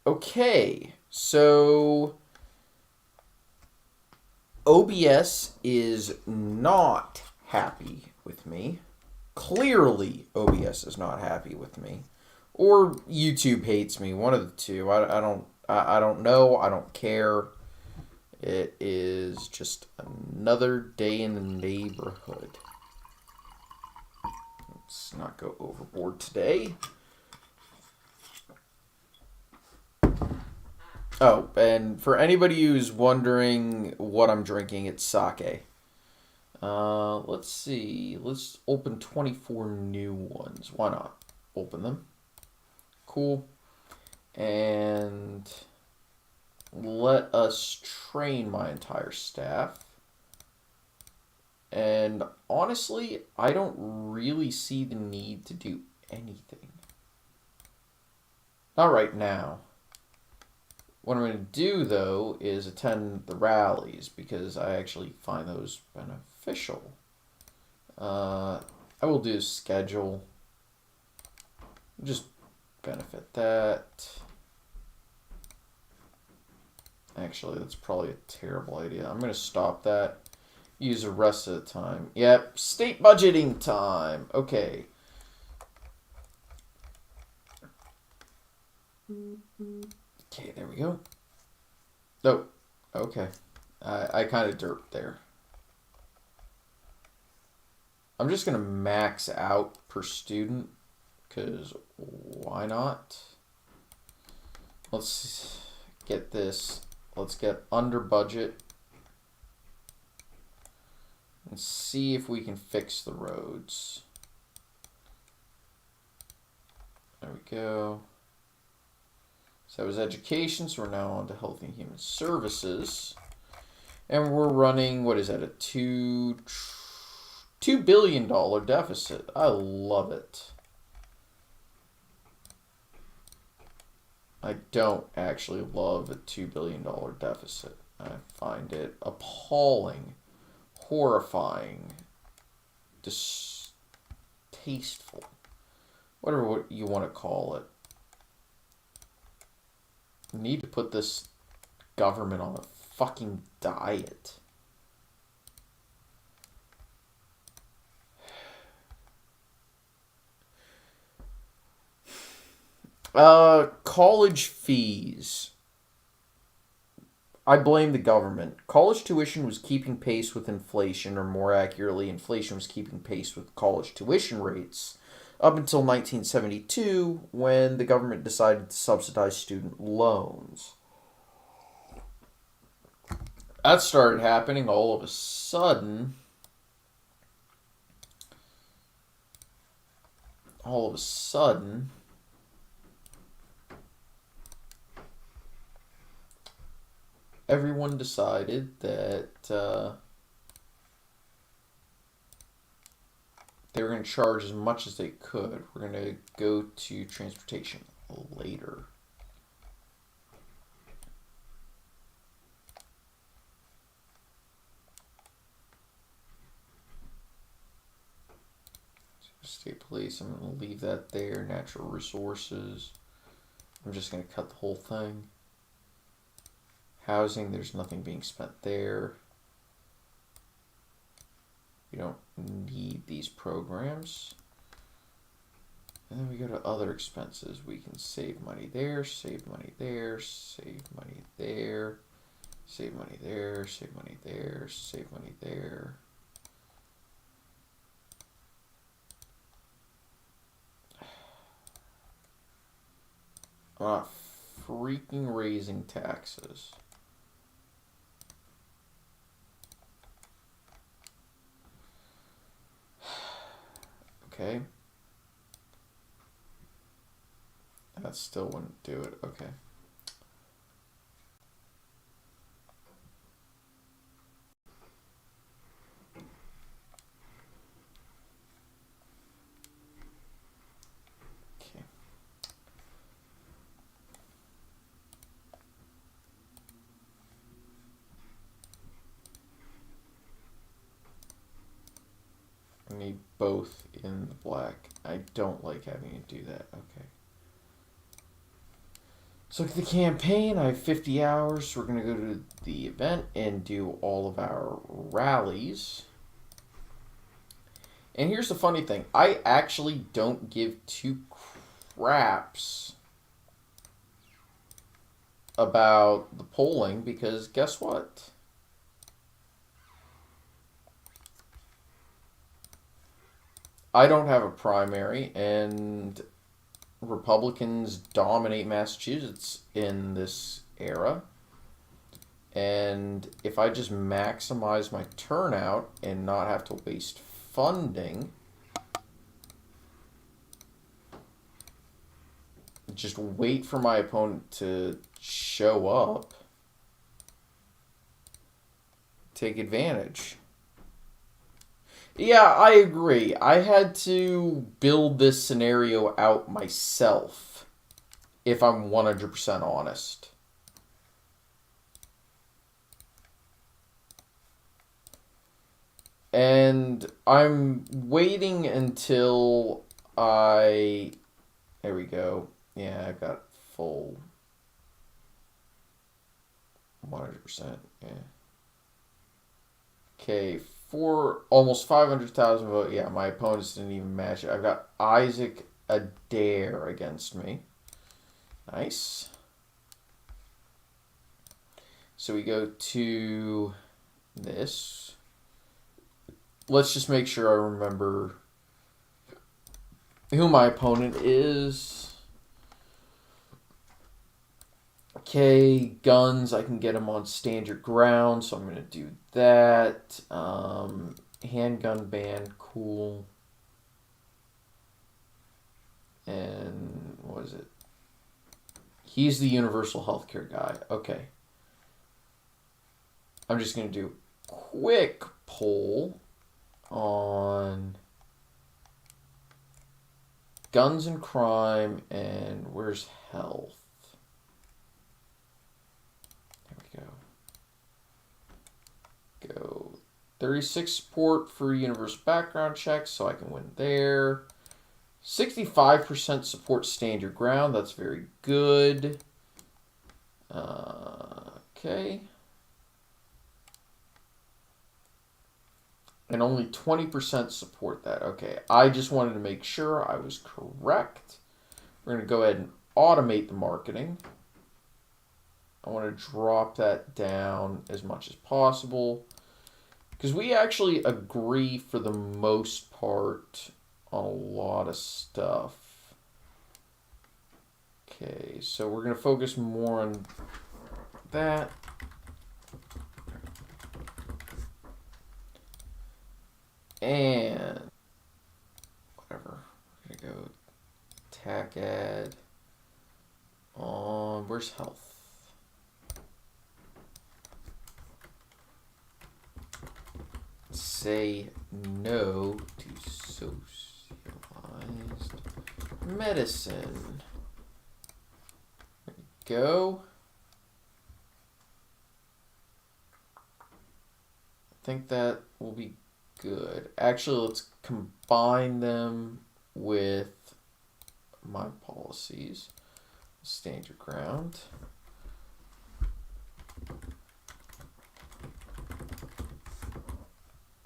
Okay, so OBS is not happy with me. Clearly, OBS is not happy with me, or YouTube hates me. One of the two. I don't know. I don't care. It is just another day in the neighborhood. Let's not go overboard today. Oh, and for anybody who's wondering what I'm drinking, it's sake. Let's see. Let's open 24 new ones. Why not? Open them. Cool. And let us train my entire staff. And honestly, I don't really see the need to do anything. Not right now. What I'm going to do, though, is attend the rallies because I actually find those beneficial. I will do schedule. Just benefit that. Actually, that's probably a terrible idea. I'm going to stop that. Use the rest of the time. Yep, state budgeting time. Okay. Okay, there we go. Oh, okay. I kind of derped there. I'm just going to max out per student, because why not? Let's get this. Let's get under budget and see if we can fix the roads. There we go. So that was education, so we're now on to health and human services. And we're running, what is that, a $2 billion deficit. I love it. I don't actually love a $2 billion deficit. I find it appalling, horrifying, distasteful, whatever you want to call it. You need to put this government on a fucking diet. College fees. I blame the government. College tuition was keeping pace with inflation, or more accurately, inflation was keeping pace with college tuition rates up until 1972 when the government decided to subsidize student loans. That started happening all of a sudden. Everyone decided that they were going to charge as much as they could. We're going to go to transportation later. State police, I'm going to leave that there. Natural resources, I'm just going to cut the whole thing. Housing, there's nothing being spent there. We don't need these programs. And then we go to other expenses. We can save money there, save money there, save money there, save money there, save money there, save money there. I'm not freaking raising taxes. Okay. That still wouldn't do it. Okay. Okay. I need both in the black. I don't like having to do that. Okay. Let's look at the campaign. I have 50 hours. So we're going to go to the event and do all of our rallies. And here's the funny thing. I actually don't give two craps about the polling because guess what? I don't have a primary, and Republicans dominate Massachusetts in this era. And if I just maximize my turnout and not have to waste funding, just wait for my opponent to show up, take advantage. Yeah, I agree. I had to build this scenario out myself, if I'm 100% honest. And I'm waiting until I... There we go. Yeah, I got full 100%. Yeah. Okay, for almost 500,000 votes. Yeah, my opponents didn't even match it. I've got Isaac Adair against me. Nice. So we go to this. Let's just make sure I remember who my opponent is. Okay, guns, I can get them on stand your ground, so I'm going to do that. Handgun ban, cool. And what is it? He's the universal healthcare guy. Okay. I'm just going to do a quick poll on guns and crime and where's health. Go 36 support for universal background checks, so I can win there. 65% support stand your ground. That's very good. Okay. And only 20% support that. Okay, I just wanted to make sure I was correct. We're going to go ahead and automate the marketing. I want to drop that down as much as possible because we actually agree for the most part on a lot of stuff. Okay, so we're going to focus more on that. And whatever, we're going to go attack ad on, where's health? Say no to socialized medicine. There we go. I think that will be good. Actually, let's combine them with my policies. Stand your ground.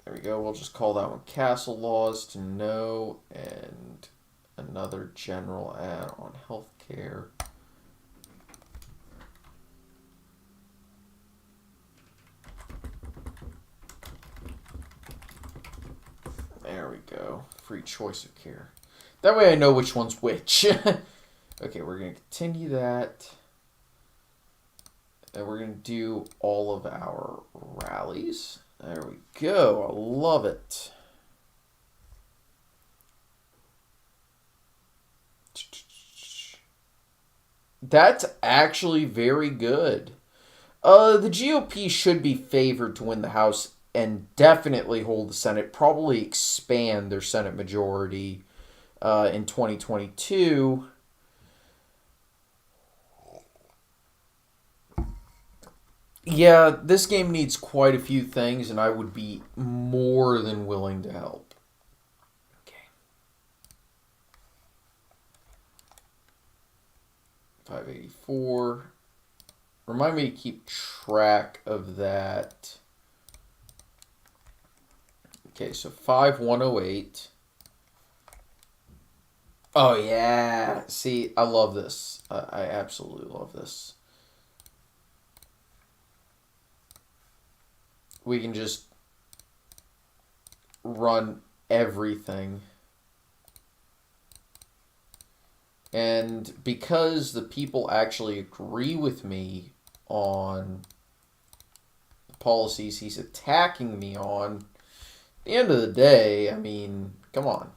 There we go. We'll just call that one Castle Laws to know, and another general ad on healthcare. There we go. Free choice of care. That way I know which one's which. Okay, we're going to continue that. And we're going to do all of our rallies. There we go. I love it. That's actually very good. The GOP should be favored to win the House and definitely hold the Senate, probably expand their Senate majority in 2022. Yeah, this game needs quite a few things, and I would be more than willing to help. Okay. 584. Remind me to keep track of that. Okay, so 5108. Oh, yeah. See, I love this. I absolutely love this. We can just run everything. And because the people actually agree with me on the policies he's attacking me on, at the end of the day, I mean, come on.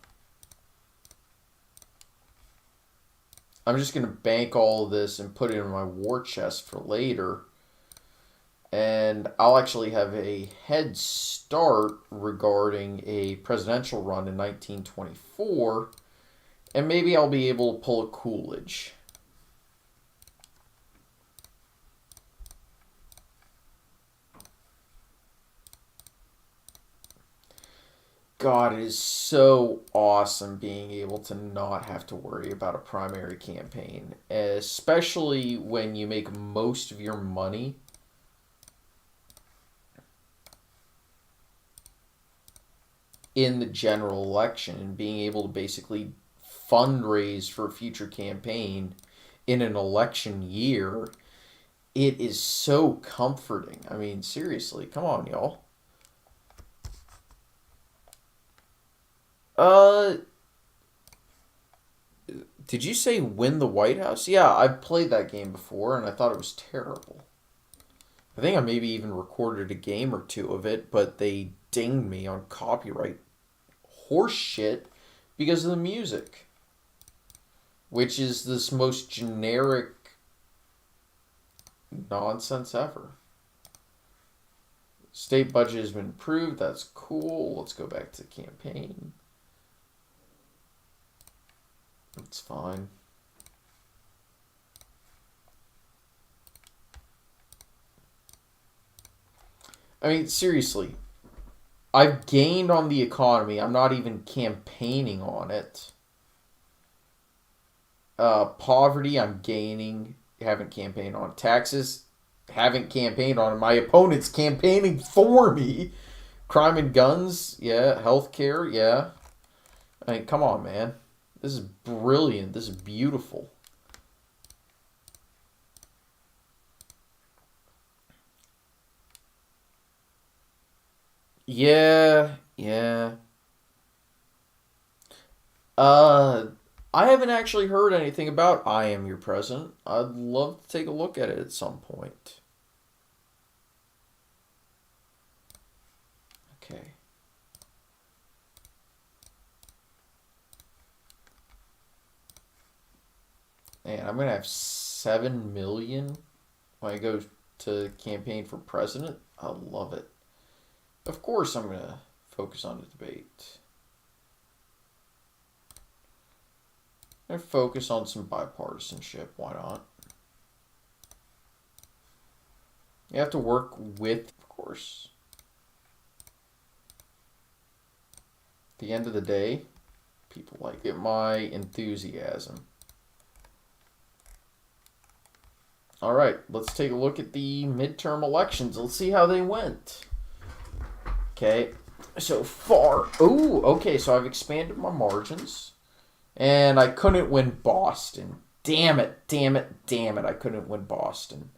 I'm just going to bank all of this and put it in my war chest for later. And I'll actually have a head start regarding a presidential run in 1924. And maybe I'll be able to pull a Coolidge. God, it is so awesome being able to not have to worry about a primary campaign, especially when you make most of your money in the general election and being able to basically fundraise for a future campaign in an election year. It is so comforting. I mean, seriously, come on, y'all. Did you say win the White House? Yeah, I've played that game before, and I thought it was terrible. I think I maybe even recorded a game or two of it, but they dinged me on copyright horse shit because of the music, which is this most generic nonsense ever. State budget has been approved. That's cool. Let's go back to campaign. It's fine. I mean, seriously. I've gained on the economy. I'm not even campaigning on it. Poverty, I'm gaining. Haven't campaigned on. Taxes, haven't campaigned on. My opponent's campaigning for me. Crime and guns, yeah. Healthcare, yeah. I mean, come on, man. This is brilliant. This is beautiful. Yeah, yeah. I haven't actually heard anything about I Am Your President. I'd love to take a look at it at some point. Okay. Man, I'm going to have 7 million when I go to campaign for president. I love it. Of course I'm going to focus on the debate. I'm going to focus on some bipartisanship. Why not? You have to work with, of course. At the end of the day, people like it. My enthusiasm. All right, let's take a look at the midterm elections. Let's see how they went. Okay, so far. Oh, okay, so I've expanded my margins. And I couldn't win Boston. Damn it, damn it, damn it. I couldn't win Boston.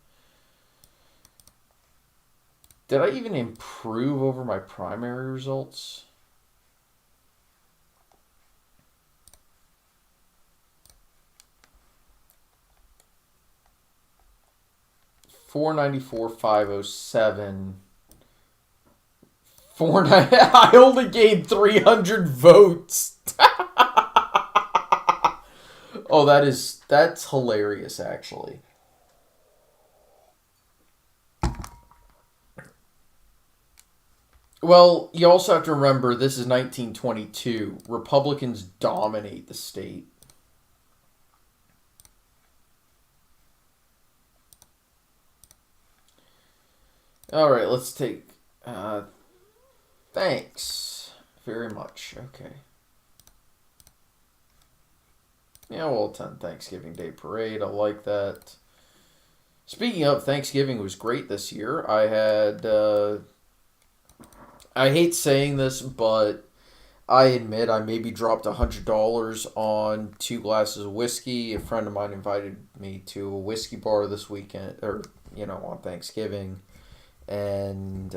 Did I even improve over my primary results? $494, 507. I only gained 300 votes. Oh, that's hilarious, actually. Well, you also have to remember this is 1922. Republicans dominate the state. All right, let's take. Thanks very much. Okay. Yeah, we'll attend Thanksgiving Day Parade. I like that. Speaking of, Thanksgiving was great this year. I hate saying this, but I admit I maybe dropped $100 on 2 glasses of whiskey. A friend of mine invited me to a whiskey bar this weekend, or, on Thanksgiving. And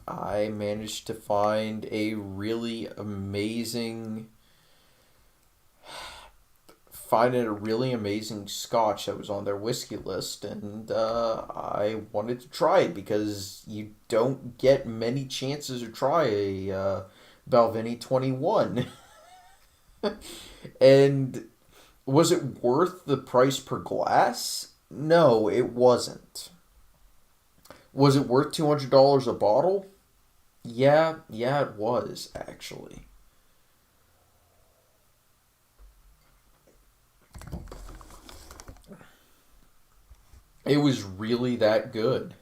I managed to find a really amazing finding a really amazing scotch that was on their whiskey list, and I wanted to try it because you don't get many chances to try a Balvenie 21. And was it worth the price per glass? No, it wasn't. Was it worth $200 a bottle? Yeah, it was actually. It was really that good.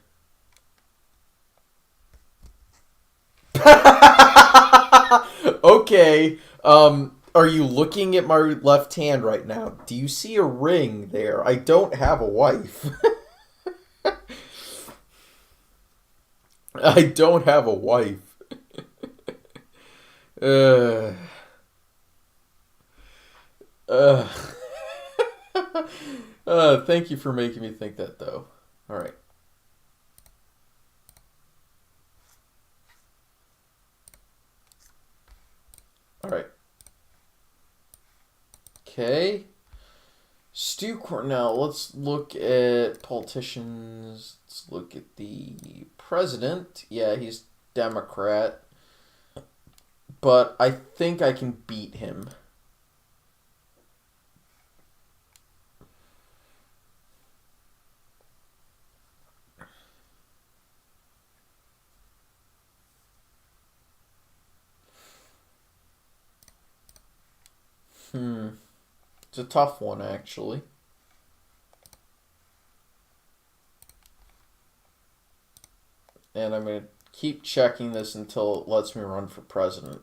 Okay. Are you looking at my left hand right now? Do you see a ring there? I don't have a wife. I don't have a wife. Uh, uh, thank you for making me think that, though. All right. All right. Okay. Stu Cornell. Let's look at politicians. Let's look at the president. Yeah, he's Democrat, but I think I can beat him. Hmm. It's a tough one, actually. And I'm going to keep checking this until it lets me run for president.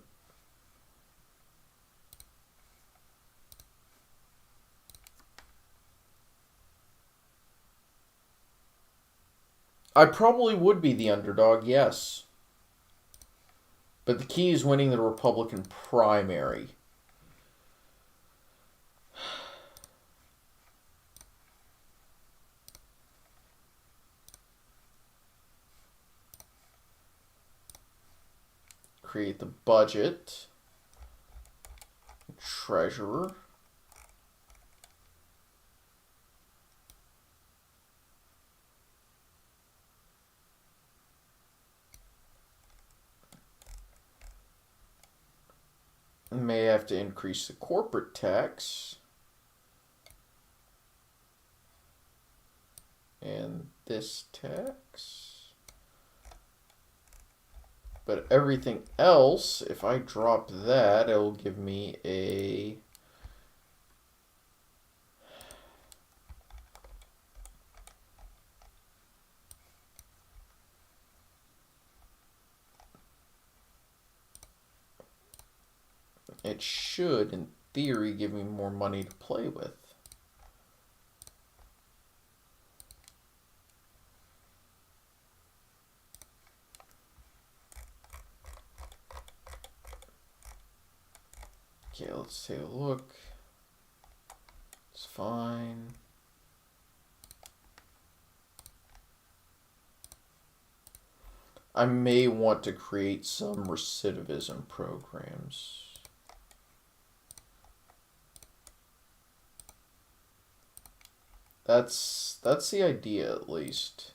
I probably would be the underdog, yes. But the key is winning the Republican primary. Create the budget. Treasurer. May have to increase the corporate tax. And this tax. But everything else, if I drop that, it'll give me a... It should, in theory, give me more money to play with. Okay, let's take a look. It's fine. I may want to create some recidivism programs. That's the idea, at least.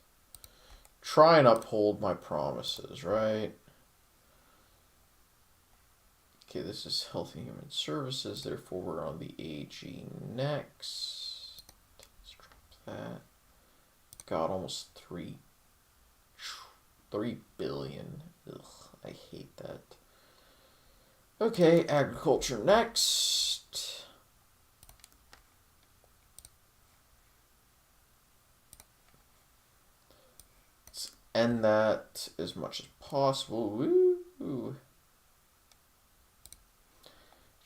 Try and uphold my promises, right? Okay, this is Health and Human Services, therefore we're on the AG next. Let's drop that. God, almost 3 billion. Ugh, I hate that. Okay, agriculture next. Let's end that as much as possible. Woo!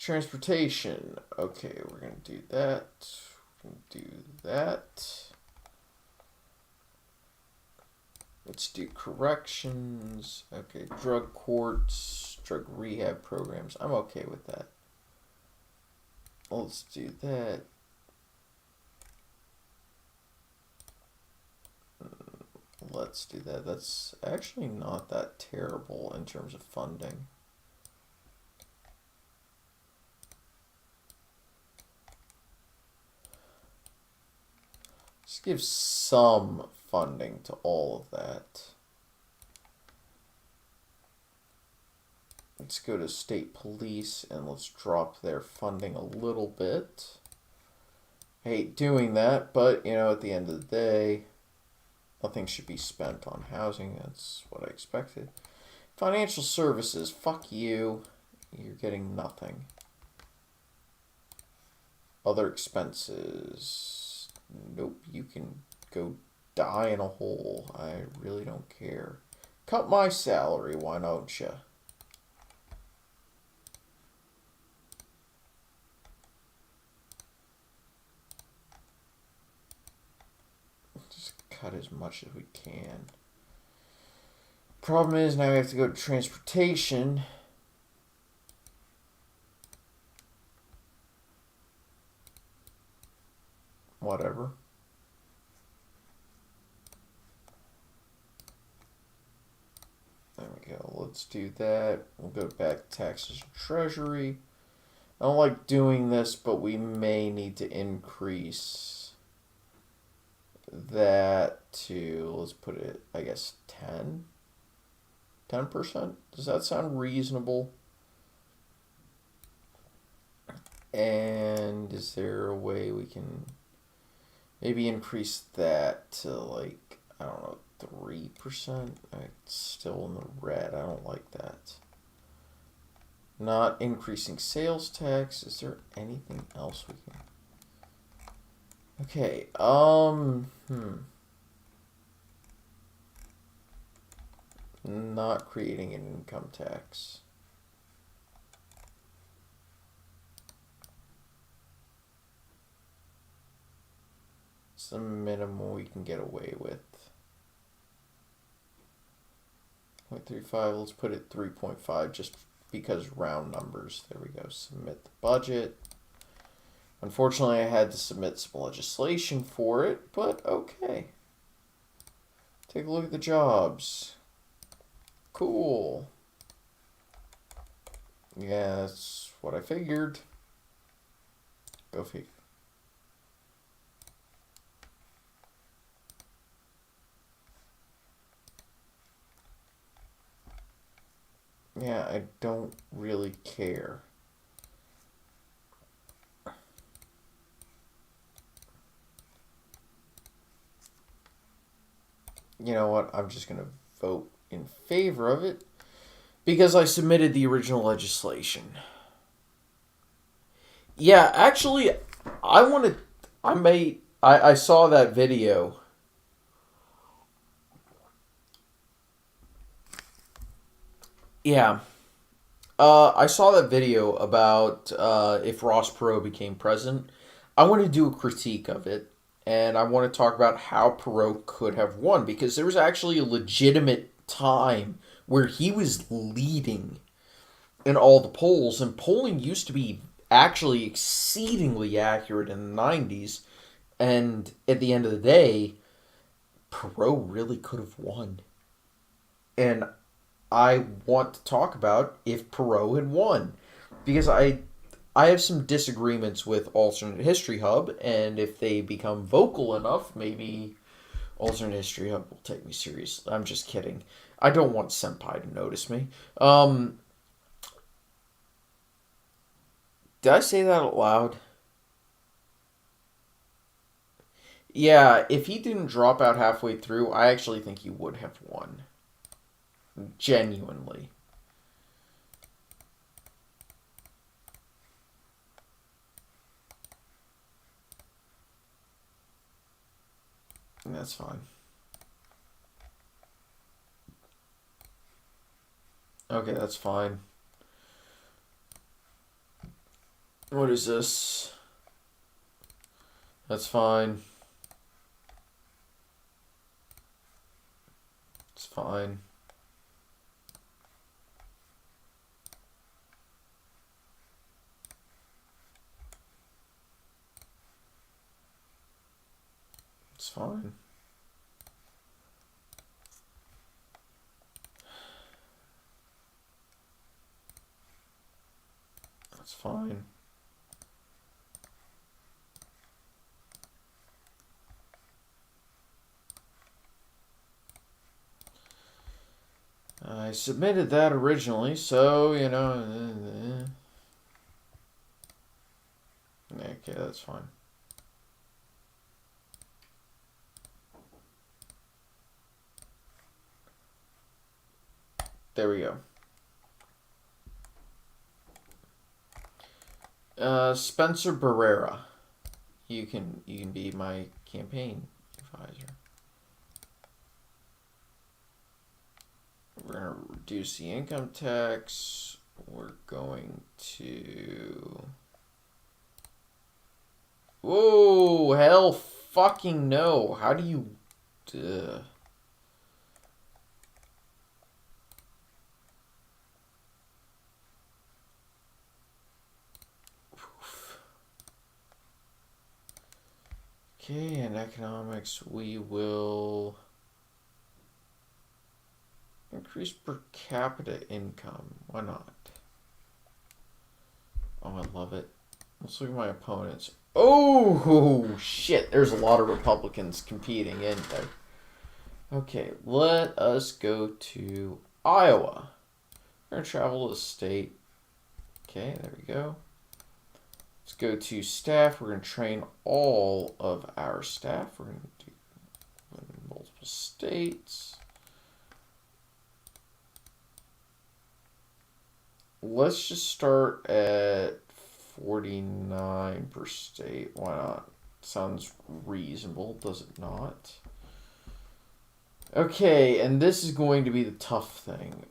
Transportation. Okay, we're going to do that. We're going to do that. Let's do corrections. Okay, drug courts, drug rehab programs. I'm okay with that. Let's do that. Let's do that. That's actually not that terrible in terms of funding. Just give some funding to all of that. Let's go to state police and let's drop their funding a little bit. I hate doing that, but, you know, at the end of the day, nothing should be spent on housing. That's what I expected. Financial services, fuck you. You're getting nothing. Other expenses. Nope, you can go die in a hole. I really don't care. Cut my salary, why don't you? Just cut as much as we can. Problem is, now we have to go to transportation. Whatever. There we go. Let's do that. We'll go back to taxes and treasury. I don't like doing this, but we may need to increase that to, let's put it, I guess, 10? 10%? Does that sound reasonable? And is there a way we can maybe increase that to, like, I don't know, 3%? It's still in the red. I don't like that. Not increasing sales tax. Is there anything else we can... Okay, not creating an income tax. It's the minimum we can get away with. 0.35, let's put it 3.5 just because round numbers. There we go. Submit the budget. Unfortunately, I had to submit some legislation for it, but okay. Take a look at the jobs. Cool. Yeah, that's what I figured. Go figure. Yeah, I don't really care. You know what? I'm just going to vote in favor of it because I submitted the original legislation. Yeah, actually, I saw that video. Yeah. I saw that video about if Ross Perot became president. I want to do a critique of it, and I want to talk about how Perot could have won, because there was actually a legitimate time where he was leading in all the polls, and polling used to be actually exceedingly accurate in the 90s, and at the end of the day, Perot really could have won. And I want to talk about if Perot had won, because I have some disagreements with Alternate History Hub, and if they become vocal enough, maybe Alternate History Hub will take me seriously. I'm just kidding. I don't want Senpai to notice me. Did I say that out loud? Yeah, if he didn't drop out halfway through, I actually think he would have won. Genuinely. That's fine. Okay, that's fine. What is this? That's fine. It's fine. It's fine. That's fine. I submitted that originally, so, you know. Okay, that's fine. There we go. Spencer Barrera. You can be my campaign advisor. We're going to reduce the income tax. We're going to... Whoa, hell fucking no. How do you... Okay, in economics, we will increase per capita income. Why not? Oh, I love it. Let's look at my opponents. Oh, shit. There's a lot of Republicans competing in there. Okay, let us go to Iowa. We're going to travel to the state. Okay, there we go. Let's go to staff. We're going to train all of our staff. We're going to do multiple states. Let's just start at 49 per state. Why not? Sounds reasonable, does it not? Okay, and this is going to be the tough thing.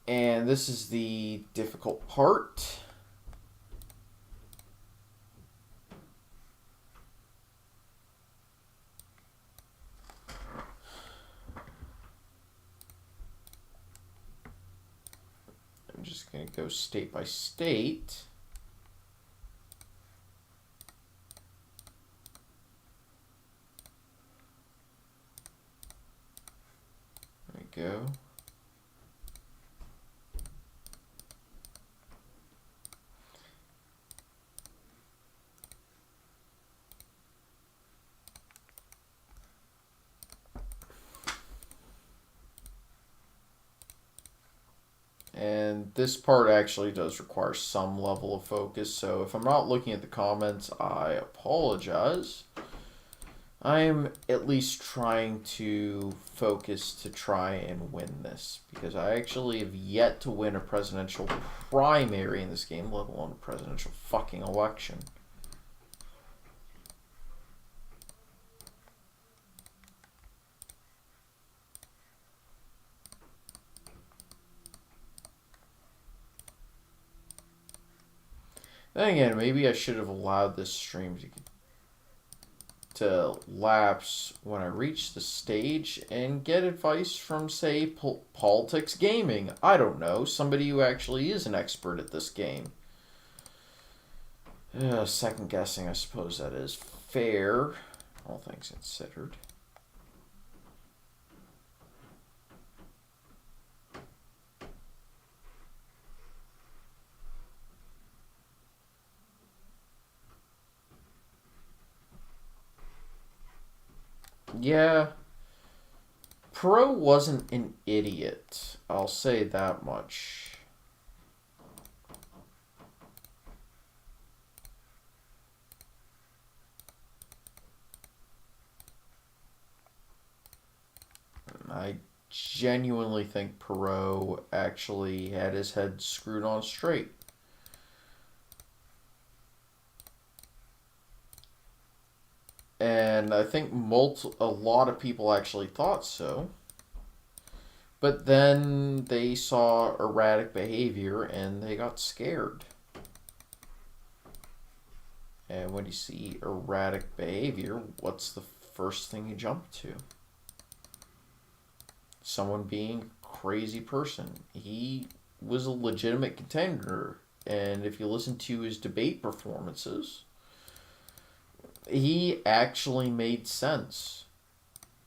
And this is the difficult part. I'm just going to go state by state. There we go. And this part actually does require some level of focus, so if I'm not looking at the comments, I apologize. I am at least trying to focus to try and win this, because I actually have yet to win a presidential primary in this game, let alone a presidential fucking election. Then again, maybe I should have allowed this stream to lapse when I reach the stage and get advice from, say, Politics Gaming. I don't know, somebody who actually is an expert at this game. Second guessing, I suppose that is fair, all things considered. Yeah, Pro wasn't an idiot, I'll say that much. I genuinely think Perot actually had his head screwed on straight. And And I think a lot of people actually thought so. But then they saw erratic behavior and they got scared. And when you see erratic behavior, what's the first thing you jump to? Someone being a crazy person. He was a legitimate contender. And if you listen to his debate performances, he actually made sense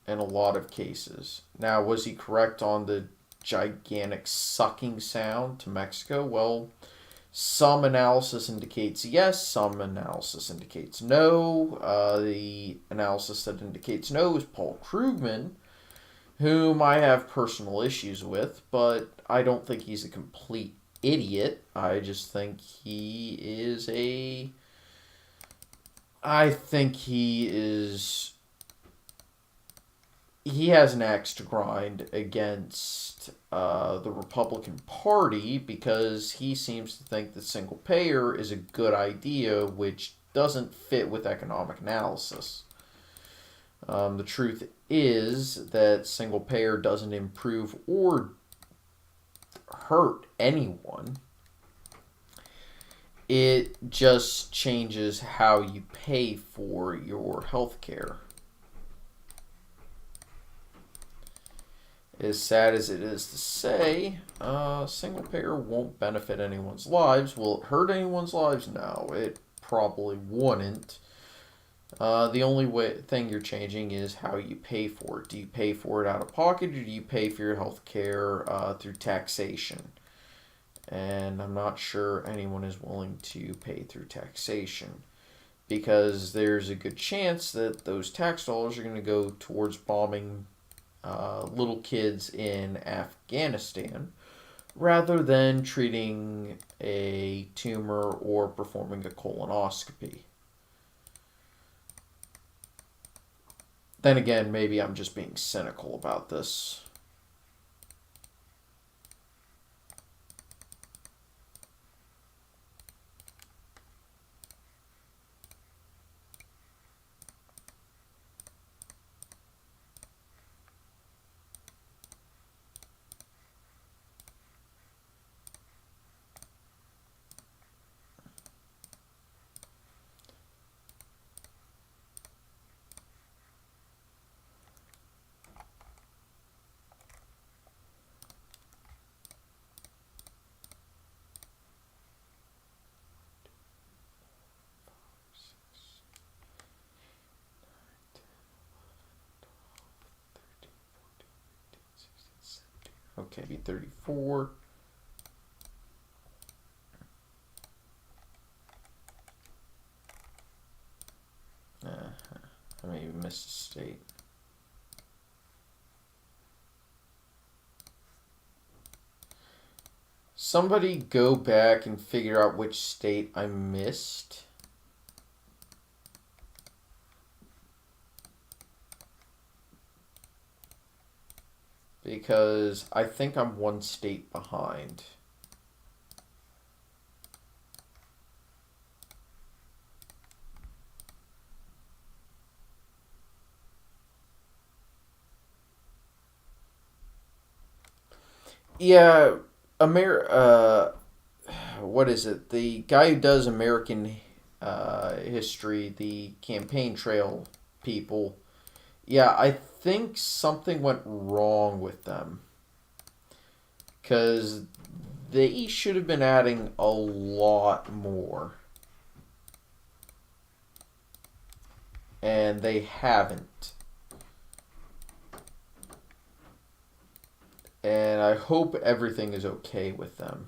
in a lot of cases. Now, was he correct on the gigantic sucking sound to Mexico? Well, some analysis indicates yes, some analysis indicates no. The analysis that indicates no is Paul Krugman, whom I have personal issues with, but I don't think he's a complete idiot. I just think he is a... I think he is... He has an axe to grind against the Republican Party because he seems to think that single payer is a good idea, which doesn't fit with economic analysis. The truth is that single payer doesn't improve or hurt anyone. It just changes how you pay for your health care. As sad as it is to say, single payer won't benefit anyone's lives. Will it hurt anyone's lives? No, it probably wouldn't. The only thing you're changing is how you pay for it. Do you pay for it out of pocket, or do you pay for your health care through taxation? And I'm not sure anyone is willing to pay through taxation, because there's a good chance that those tax dollars are going to go towards bombing little kids in Afghanistan rather than treating a tumor or performing a colonoscopy. Then again, maybe I'm just being cynical about this. Okay, be 34. I may have missed a state. Somebody go back and figure out which state I missed. Because I think I'm one state behind. Yeah, what is it? The guy who does American history, the campaign trail people. Yeah, I think something went wrong with them. Because they should have been adding a lot more. And they haven't. And I hope everything is okay with them.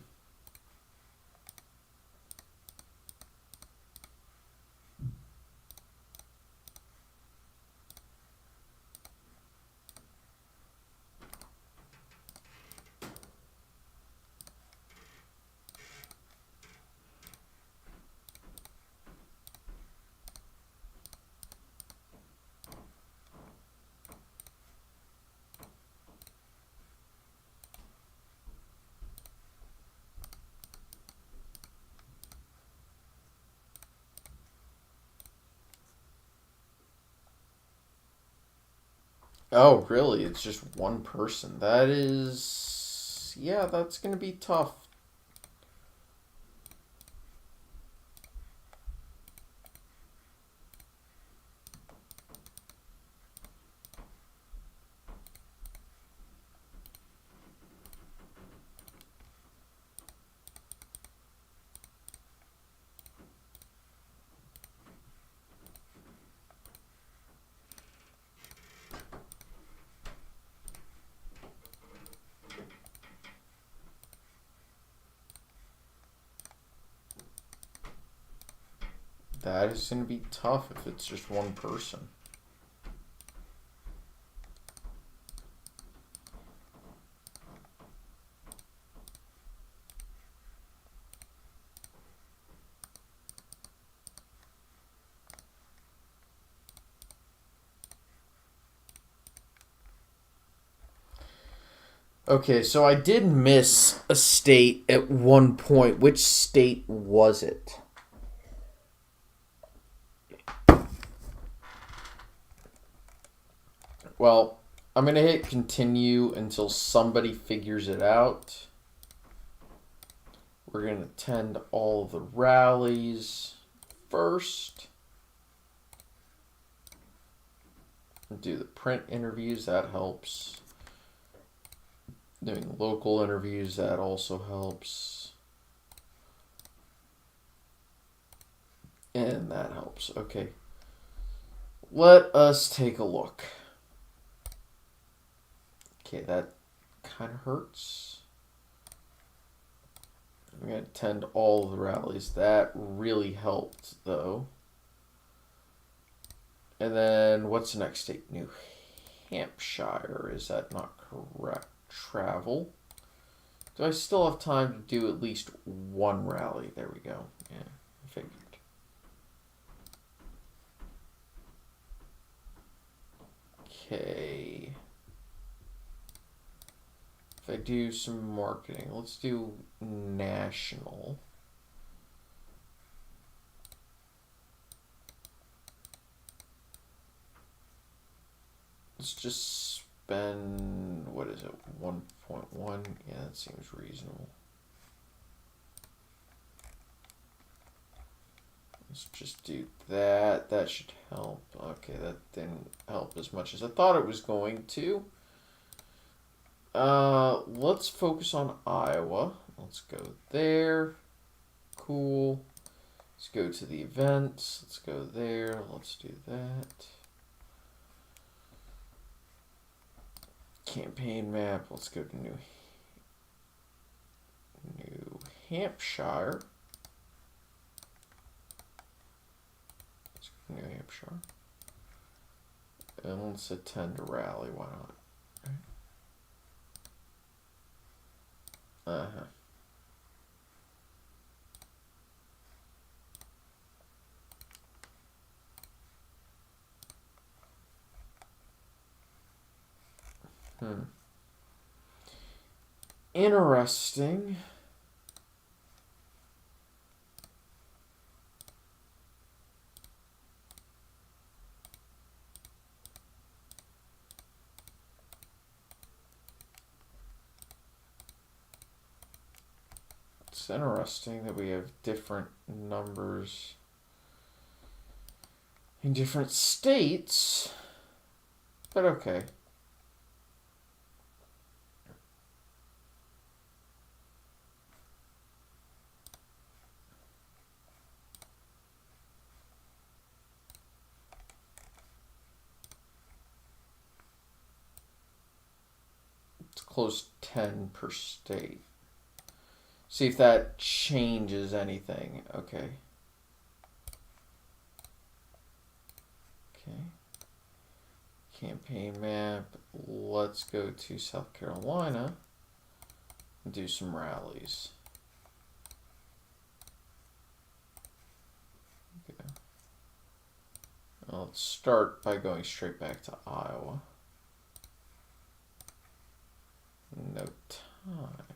Oh, really? It's just one person. That is... Yeah, that's going to be tough. That is going to be tough if it's just one person. Okay, so I did miss a state at one point. Which state was it? Well, I'm going to hit continue until somebody figures it out. We're going to attend all the rallies first. Do the print interviews, that helps. Doing local interviews, that also helps. And that helps. Okay. Let us take a look. Okay, that kind of hurts. I'm going to attend all of the rallies. That really helped, though. And then, what's the next state? New Hampshire. Is that not correct? Travel. Do I still have time to do at least one rally? There we go. Yeah, I figured. Okay. If I do some marketing, let's do national. Let's just spend, what is it, 1.1? Yeah, that seems reasonable. Let's just do that. That should help. Okay, that didn't help as much as I thought it was going to. Let's focus on Iowa. Let's go there. Cool. Let's go to the events. Let's go there. Let's do that. Campaign map. Let's go to New Hampshire. Let's go to New Hampshire. And let's attend a rally. Why not? Uh-huh. Interesting. It's interesting that we have different numbers in different states, but okay. It's close to 10 per state. See if that changes anything. Okay. Okay. Campaign map. Let's go to South Carolina and do some rallies. Okay. Well, let's start by going straight back to Iowa. No time.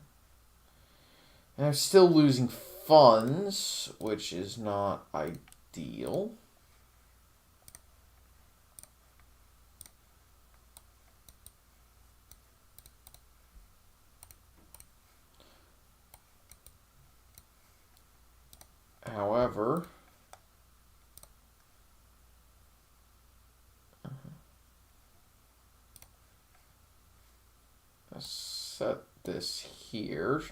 And I'm still losing funds, which is not ideal. set this here,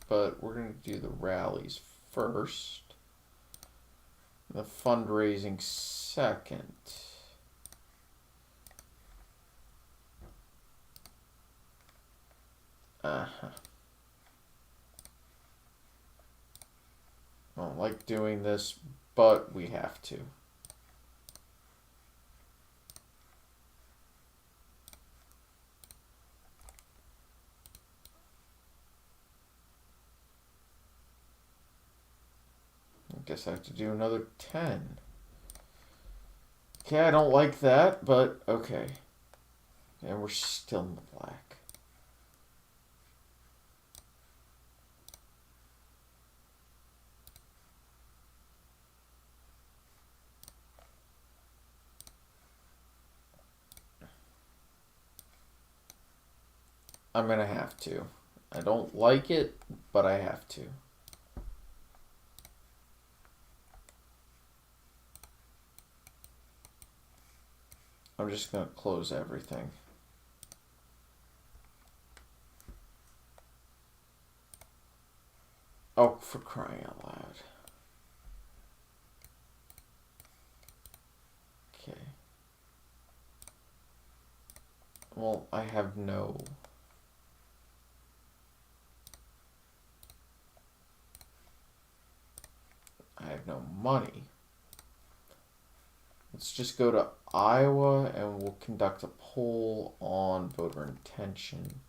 but we're going to do the rallies first. The fundraising second. I don't like doing this, but we have to. I guess I have to do another 10. Okay, I don't like that, but okay. And we're still in the black. I'm going to have to. I don't like it, but I have to. I'm just going to close everything. Oh, for crying out loud. Okay. Well, I have no... money. Let's just go to Iowa and we'll conduct a poll on voter intention.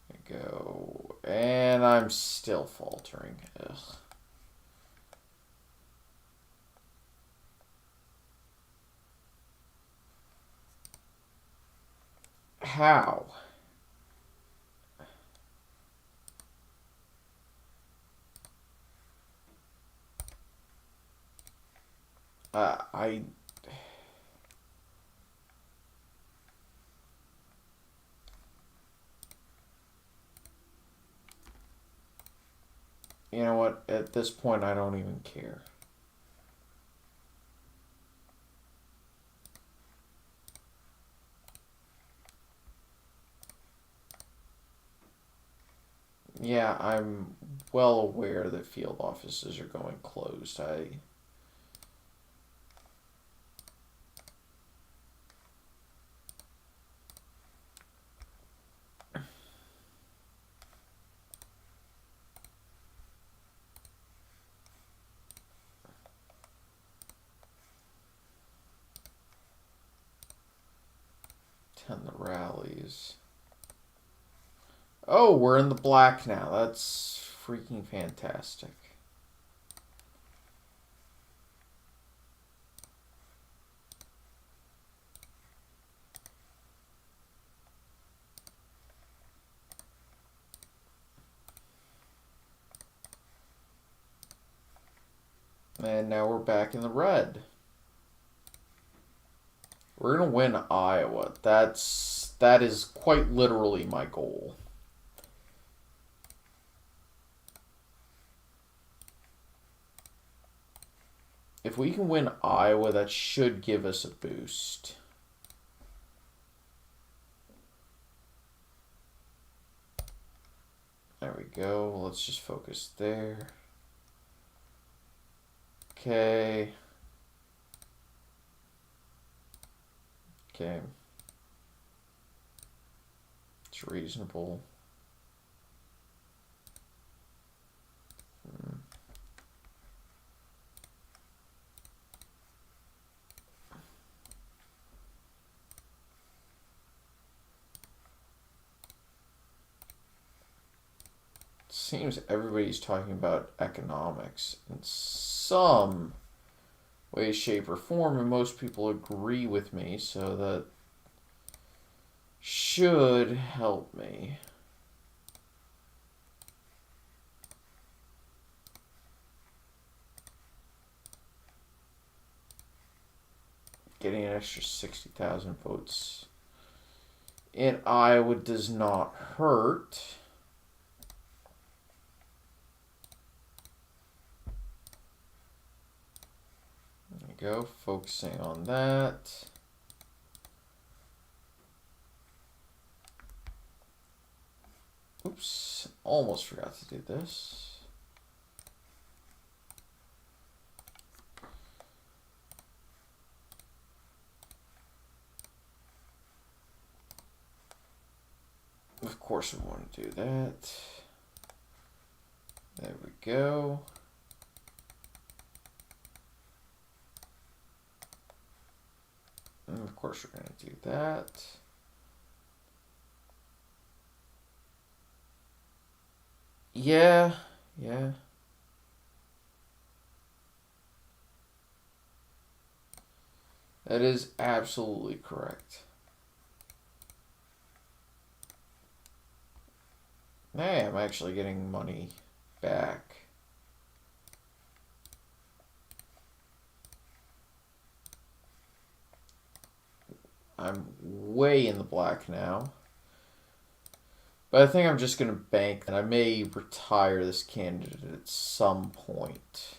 There we go. And I'm still faltering. Ugh. How? You know what? At this point, I don't even care. Yeah, I'm well aware that field offices are going closed. 10 the rallies. Oh, we're in the black now. That's freaking fantastic. And now we're back in the red. We're going to win Iowa. That is quite literally my goal. If we can win Iowa, that should give us a boost. There we go. Let's just focus there. Okay. Okay. It's reasonable. Seems everybody's talking about economics in some way, shape, or form, and most people agree with me, so that should help me. Getting an extra 60,000 votes in Iowa does not hurt. There we go, focusing on that. Oops, almost forgot to do this. Of course we want to do that. There we go. And of course we're going to do that. Yeah. That is absolutely correct. Hey, I'm actually getting money back. I'm way in the black now. But I think I'm just going to bank, and I may retire this candidate at some point.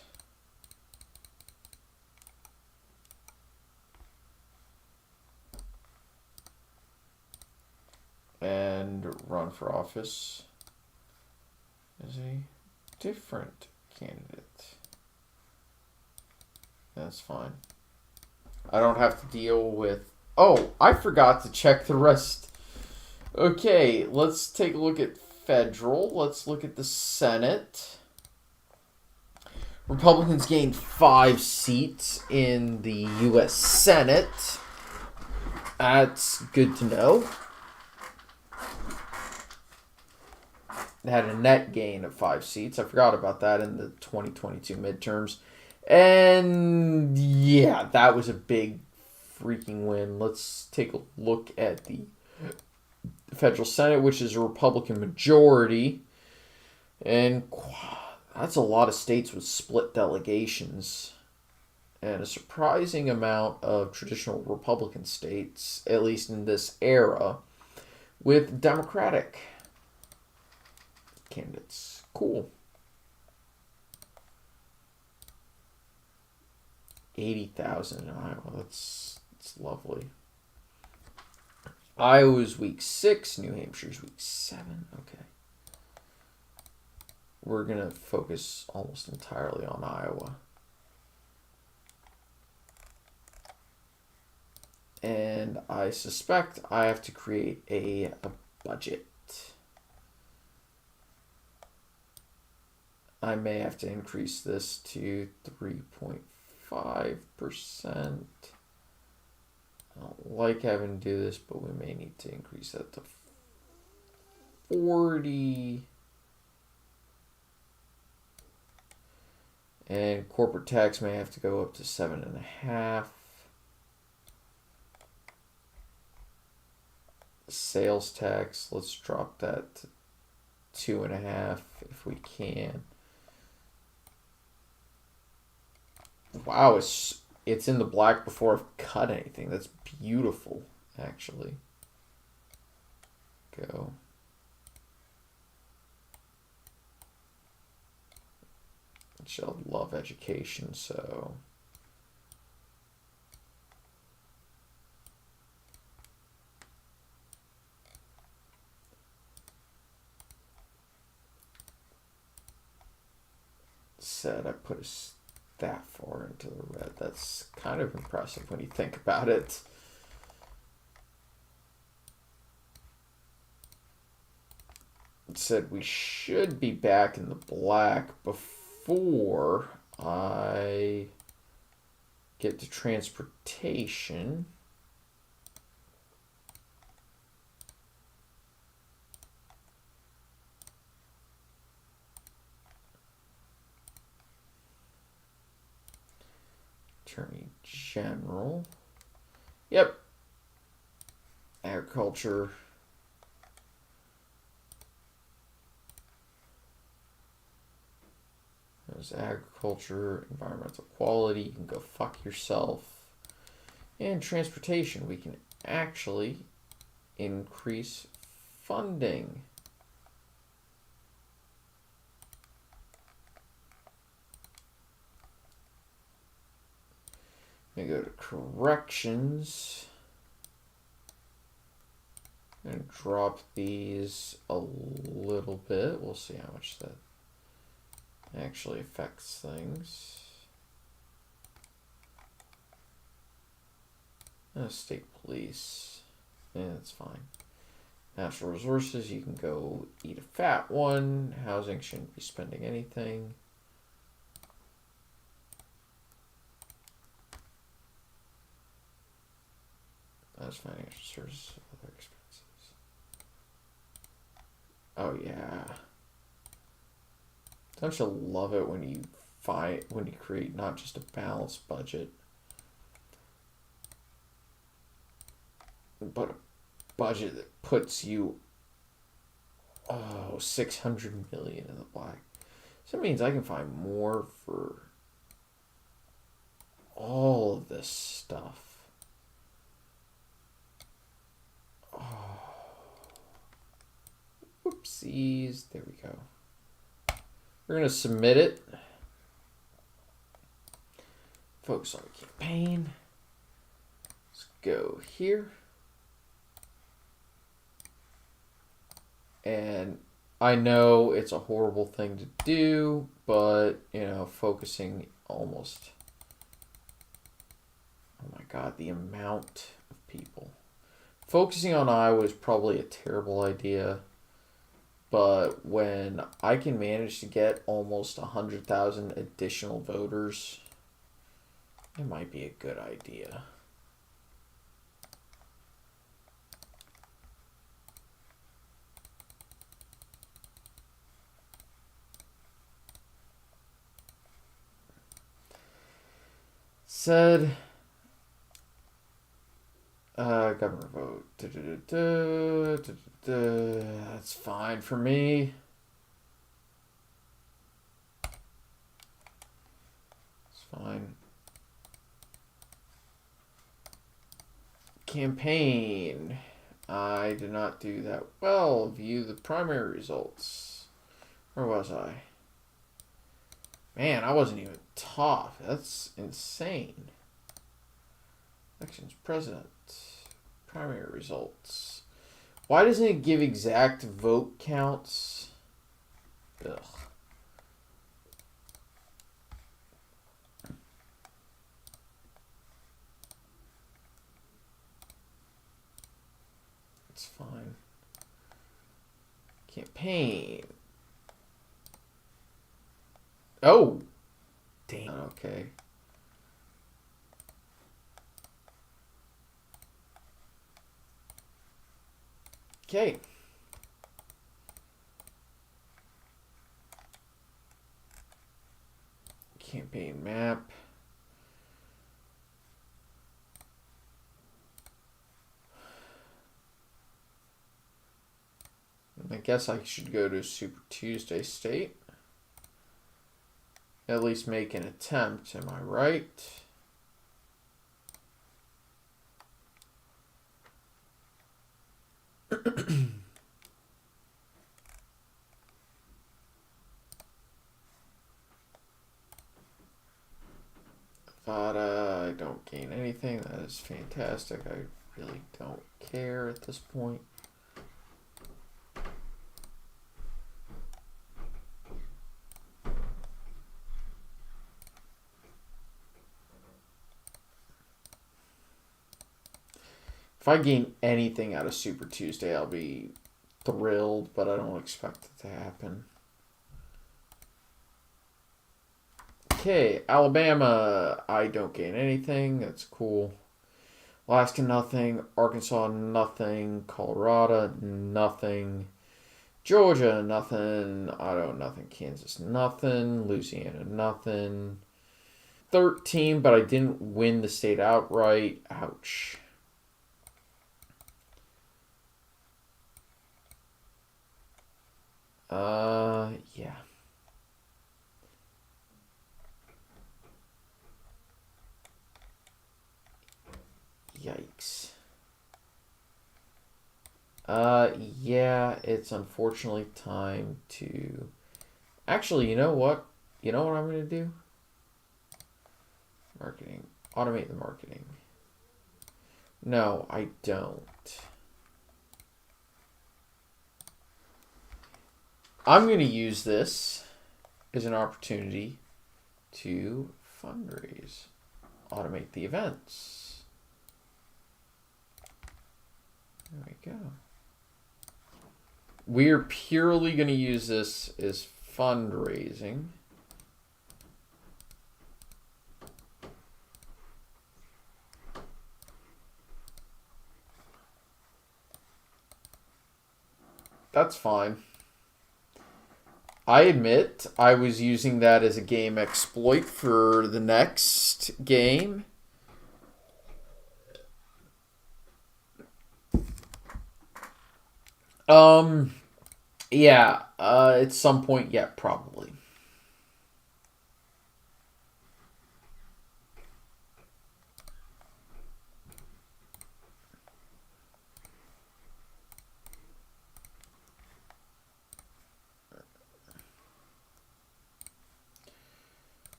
And run for office as a different candidate. That's fine. I don't have to deal with... Oh, I forgot to check the rest. Okay, let's take a look at federal. Let's look at the Senate. Republicans gained 5 seats in the U.S. Senate. That's good to know. They had a net gain of 5 seats. I forgot about that in the 2022 midterms. And yeah, that was a big freaking win. Let's take a look at the federal Senate, which is a Republican majority. And that's a lot of states with split delegations. And a surprising amount of traditional Republican states, at least in this era, with Democratic candidates. Cool. 80,000 in Iowa. That's lovely. Iowa's week 6. New Hampshire's week 7. Okay. We're going to focus almost entirely on Iowa. And I suspect I have to create a budget. I may have to increase this to 3.5%. I don't like having to do this, but we may need to increase that to 40. And corporate tax may have to go up to 7.5. Sales tax, let's drop that to 2.5 if we can. Wow, it's in the black before I've cut anything. That's beautiful, actually. Go. She'll love education, so... Said I put us that far into the red. That's kind of impressive when you think about it. It said we should be back in the black before I get to transportation. Attorney General. Yep. Agriculture. There's agriculture, environmental quality. You can go fuck yourself. And transportation. We can actually increase funding. I'm going to go to corrections. And drop these a little bit. We'll see how much that actually affects things. State police. Yeah, that's fine. Natural resources, you can go eat a fat one. Housing shouldn't be spending anything. That's financial services, other expenses. Oh yeah. Don't you love it when you create not just a balanced budget, but a budget that puts you 600 million in the black. So that means I can find more for all of this stuff. Whoopsies. There we go. We're going to submit it. Focus on the campaign. Let's go here. And I know it's a horrible thing to do, but, you know, focusing almost... Oh my God, the amount of people. Focusing on Iowa is probably a terrible idea, but when I can manage to get almost 100,000 additional voters, it might be a good idea. Said governor vote. That's fine for me. It's fine. Campaign. I did not do that well. View the primary results. Where was I? Man, I wasn't even top. That's insane. Elections, president, primary results. Why doesn't it give exact vote counts? Ugh. It's fine. Campaign. Oh, damn. Okay. Okay. Campaign map. I guess I should go to Super Tuesday State. At least make an attempt, am I right? Nevada, I don't gain anything. That is fantastic. I really don't care at this point. If I gain anything out of Super Tuesday, I'll be thrilled, but I don't expect it to happen. Okay, Alabama, I don't gain anything. That's cool. Alaska, nothing. Arkansas, nothing. Colorado, nothing. Georgia, nothing. Idaho, nothing. Kansas, nothing. Louisiana, nothing. 13, but I didn't win the state outright. Ouch. Yeah. Yikes. Yeah, it's unfortunately time to... Actually, you know what? You know what I'm going to do? Marketing. Automate the marketing. No, I don't. I'm going to use this as an opportunity to fundraise, automate the events. There we go. We're purely going to use this as fundraising. That's fine. I admit I was using that as a game exploit for the next game. Yeah, at some point, yeah, probably.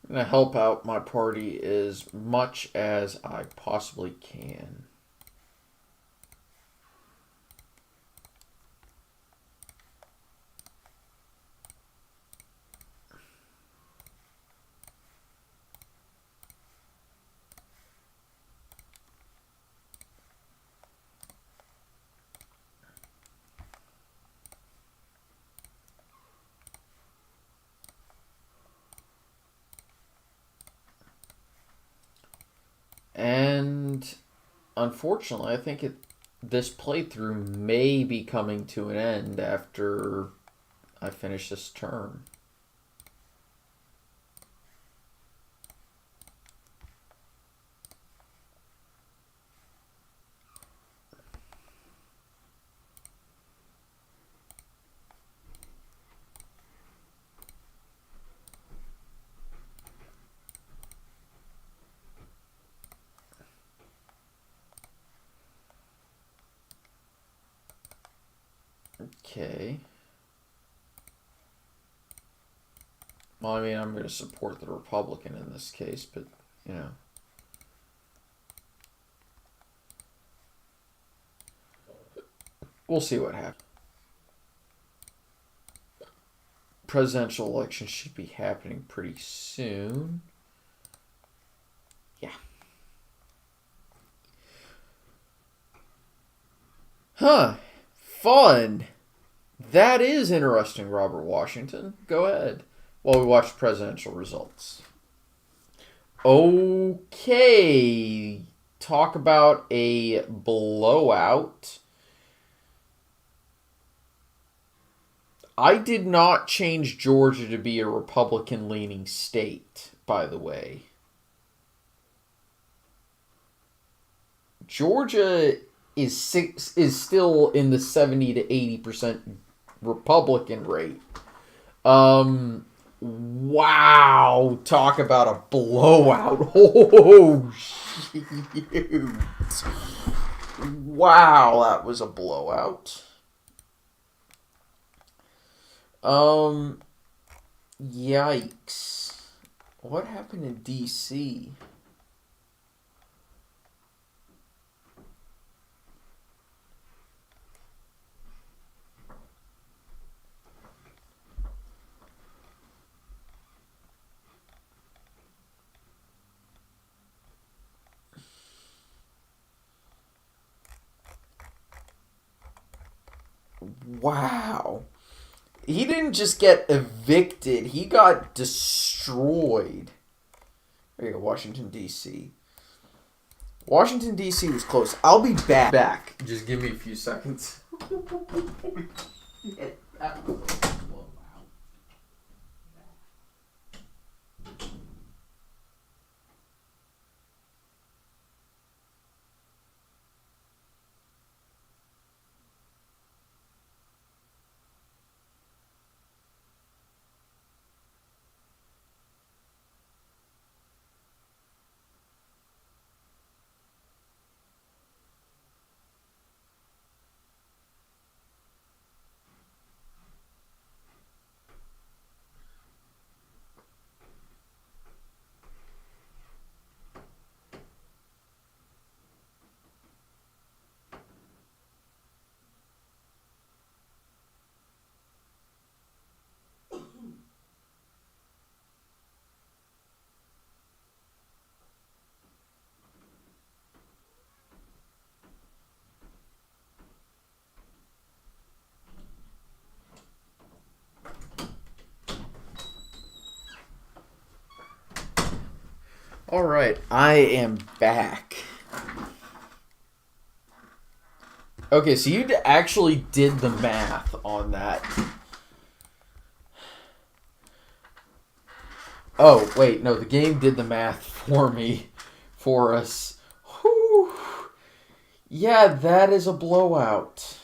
I'm going to help out my party as much as I possibly can. And unfortunately, I think this playthrough may be coming to an end after I finish this term. Okay. Well, I mean, I'm going to support the Republican in this case, but, you know. We'll see what happens. Presidential election should be happening pretty soon. Yeah. Huh. Fun. That is interesting, Robert Washington. Go ahead while we watch presidential results. Okay. Talk about a blowout. I did not change Georgia to be a Republican-leaning state, by the way. Georgia is still in the 70 to 80% Republican rate. Wow, talk about a blowout. Oh, shoot. Wow, that was a blowout. Yikes. What happened in DC? Wow. He didn't just get evicted, he got destroyed. There you go, Washington, D.C. Washington, D.C. was close. I'll be back. Just give me a few seconds. All right, I am back. Okay, so you actually did the math on that. Oh, wait, no, the game did the math for me, for us. Whew. Yeah, that is a blowout.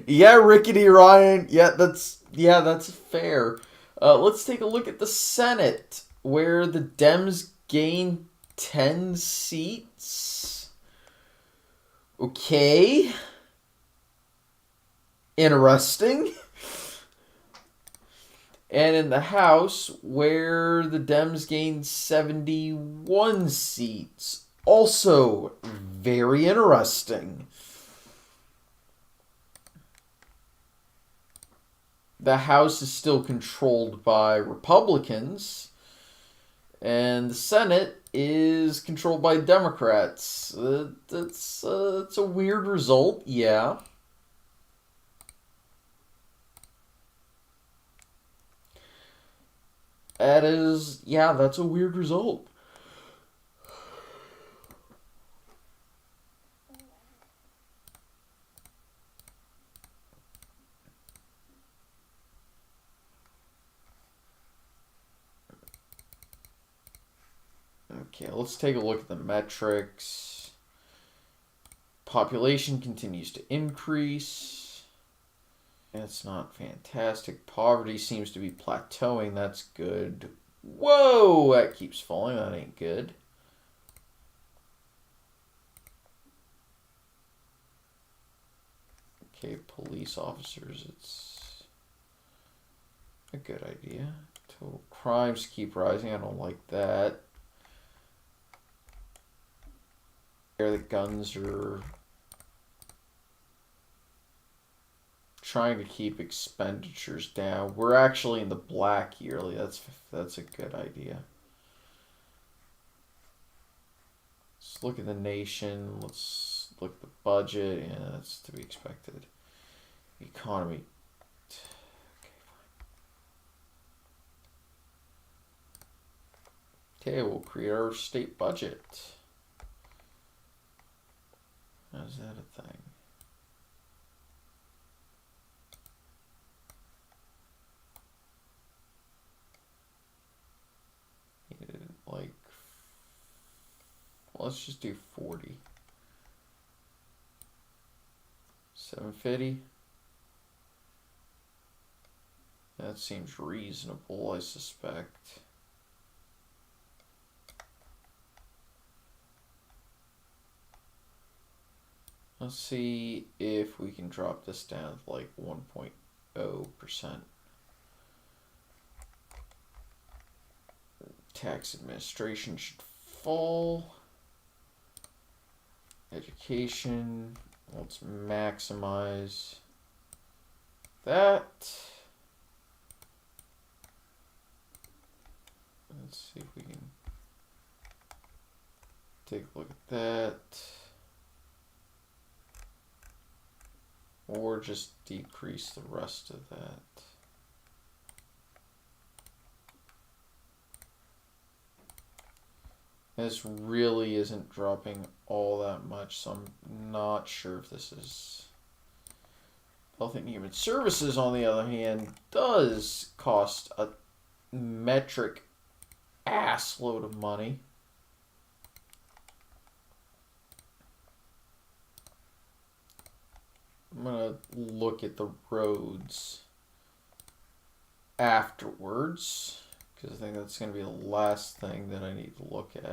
Yeah, Rickety Ryan. That's fair. Let's take a look at the Senate, where the Dems gain 10 seats. Okay. Interesting. And in the House, where the Dems gained 71 seats. Also very interesting. The House is still controlled by Republicans, and the Senate is controlled by Democrats. It's a weird result, yeah. That's a weird result. Okay, let's take a look at the metrics. Population continues to increase. That's not fantastic. Poverty seems to be plateauing. That's good. Whoa, that keeps falling. That ain't good. Okay, police officers, it's a good idea. Total crimes keep rising. I don't like that. The guns are trying to keep expenditures down. We're actually in the black yearly. That's a good idea. Let's look at the nation. Let's look at the budget. Yeah, that's to be expected. Economy. Okay, we'll create our state budget. How's that a thing? Like, well, let's just do 40. 750. That seems reasonable, I suspect. Let's see if we can drop this down to like 1.0%. Tax administration should fall. Education, let's maximize that. Let's see if we can take a look at that. Or just decrease the rest of that. This really isn't dropping all that much, so I'm not sure if this is... Health and Human Services, on the other hand, does cost a metric ass load of money. I'm going to look at the roads afterwards, because I think that's going to be the last thing that I need to look at.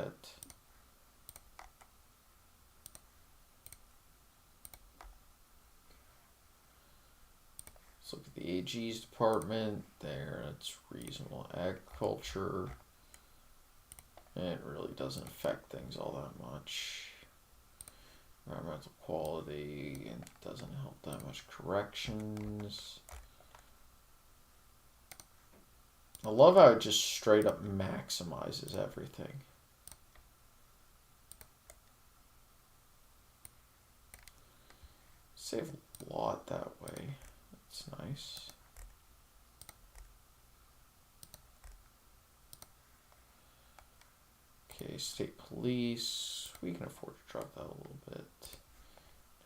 Let's look at the AG's department. There, that's reasonable. Agriculture. It really doesn't affect things all that much. Environmental quality, it doesn't help that much. Corrections. I love how it just straight up maximizes everything. Save a lot that way. That's nice. Okay, state police. We can afford to drop that a little bit.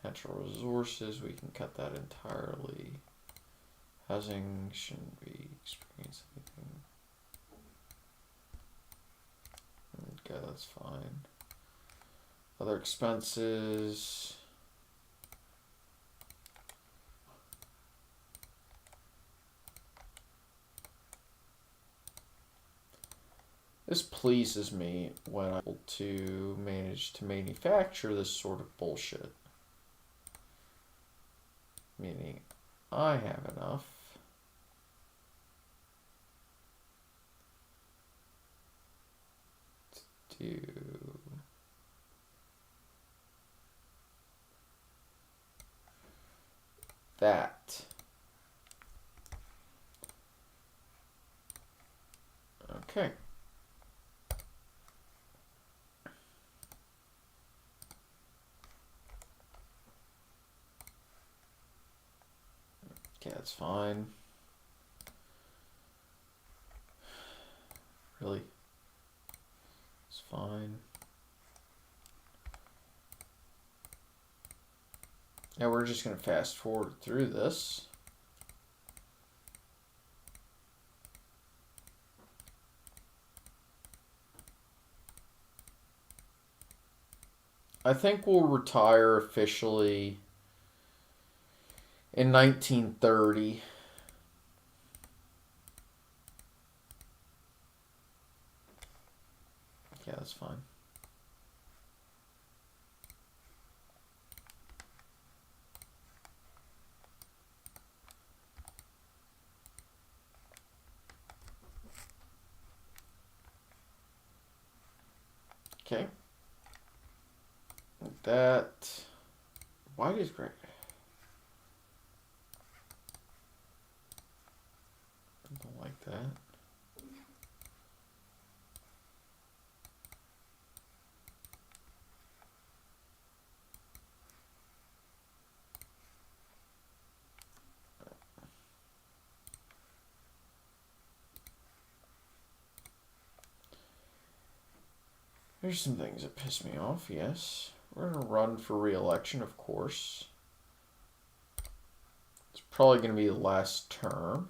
Natural resources, we can cut that entirely. Housing shouldn't be experiencing anything. Okay, that's fine. Other expenses. This pleases me when I'm able to manage to manufacture this sort of bullshit. Meaning, I have enough to do that. Okay. Okay, that's fine. Really? It's fine. Now we're just going to fast forward through this. I think we'll retire officially in 1930. Yeah, that's fine. Okay. That. Why is great? I don't like that. There's some things that piss me off, yes. We're going to run for re-election, of course. It's probably going to be the last term.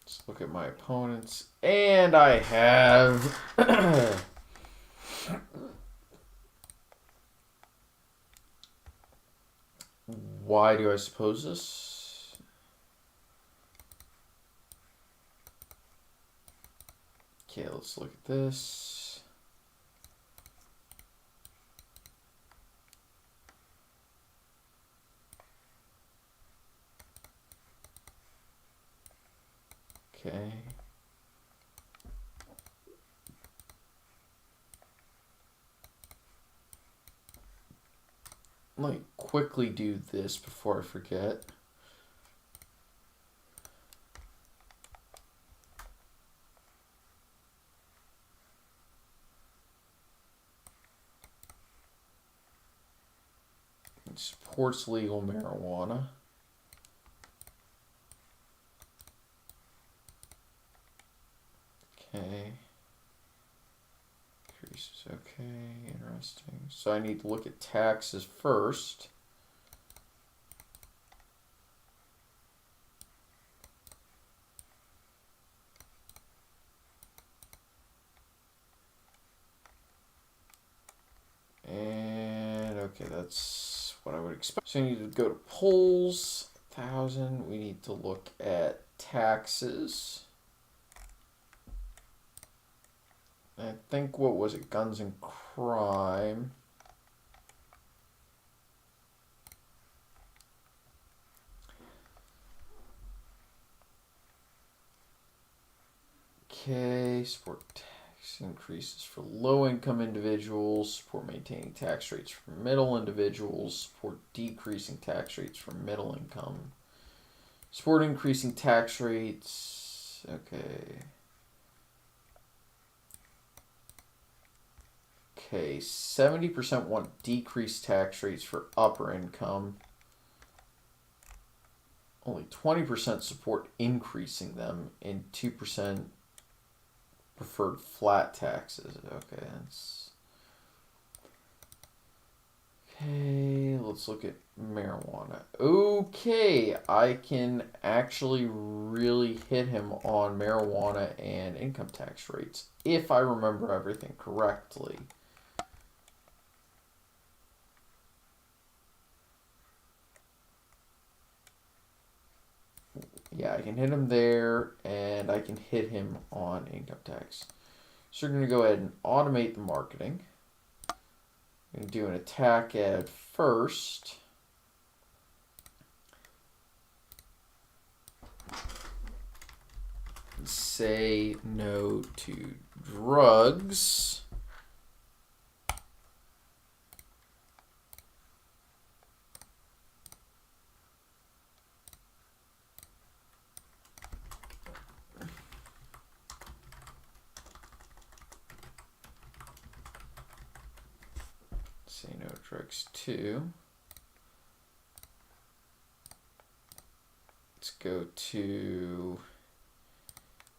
Let's look at my opponents. And I have... Why do I suppose this? Okay, let's look at this. Okay. Let me quickly do this before I forget. It supports legal marijuana. Okay. Increases, okay, interesting. So I need to look at taxes first. And okay, that's what I would expect. So I need to go to polls, 1,000. We need to look at taxes. I think, what was it? Guns and crime. Okay, support tax increases for low-income individuals, support maintaining tax rates for middle individuals, support decreasing tax rates for middle income Support increasing tax rates. Okay. Okay, 70% want decreased tax rates for upper income. Only 20% support increasing them, and 2% preferred flat taxes. Okay, that's... Okay, let's look at marijuana. Okay, I can actually really hit him on marijuana and income tax rates, if I remember everything correctly. Yeah, I can hit him there, and I can hit him on income tax. So we're going to go ahead and automate the marketing. I'm going to do an attack ad first. Say no to drugs. Say no drugs too. Let's go to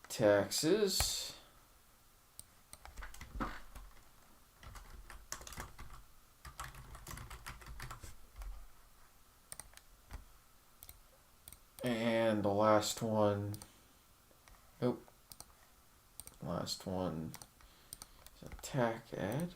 taxes. And the last one, last one is attack ad.